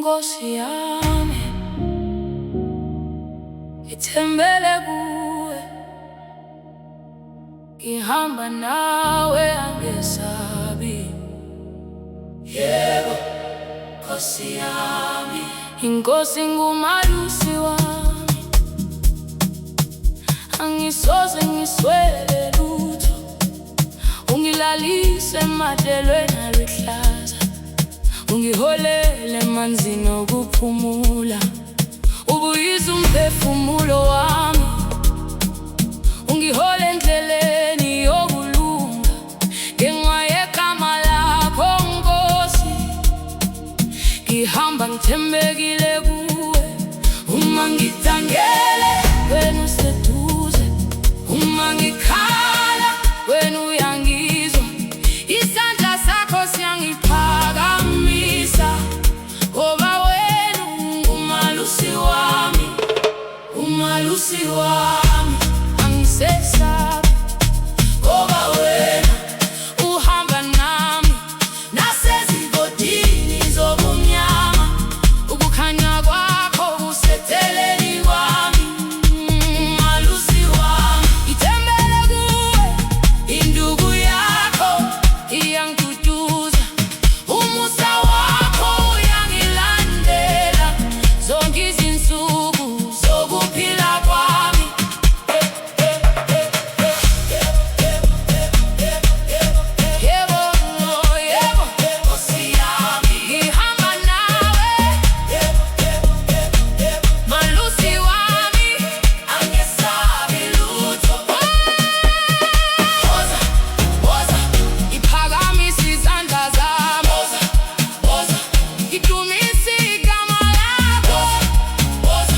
Nkosi yami, ngithembele kuwe, ngihamba nawe angesabi. Yebo, Nkosi yami, Inkosi ngumalusi wami, angisoze ngiswele lutho. Ungilalise emadelweni aluhlaza, ungiholele emanzini okuphumula. Ubuyise umphefumulo wami, ungihole endleleni yokulunga. Ngenxa yegama lakho Nkosi, ngihamba ngithembekile kuwe. Uma ngidangele, wena useduze. Uma ngikhala, wena uyangizwa. Isandla sakho siyangiphakamisa, ngoba wena ungumalusi wami, umalusi wami. Angisesabi, ngoba wena uhamba nami nasezigodini zobumnyama. Ukukhanya kwakho kuseceleni kwami, umalusi wami. Ngithembele kuwe, induku yakho iyangiduduza. Umusa wakho uyangilandela zonke izinsuku zokuphila kwami. Yebo, yebo, Nkosi yami, ngihamba nawe. Malusi wami, angesabi lutho. Woza, woza, iphakamise izandla zami. Woza, woza, idumise igama lakho. Woza,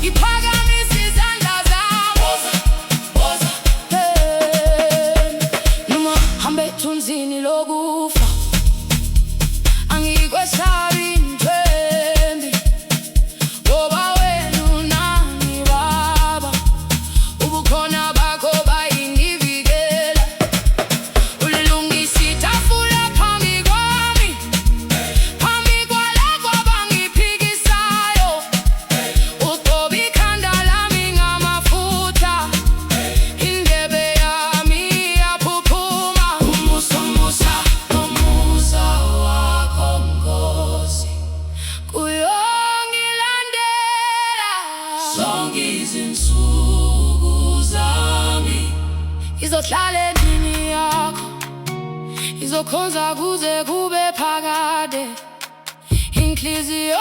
iphakamise izandla zami. Woza, woza, noma hambe ethunzini lokufa, angikwesabi inthembi. Ngoba wena unami Baba, ubukhona bakho bayingivikela. Ulilungisa itafula phambi kwami, phambi kwalabo abangiphikisayo. Ugcoba ikhanda lami ngamafutha, indebe yami iyaphuphuma. Umusa, umusa, umusa wakho Nkosi kuyongilandela zonke izinsuku zami. Ngizohlala endlini yakho, ngizokhonza kuze kube phakade. Inhliziyo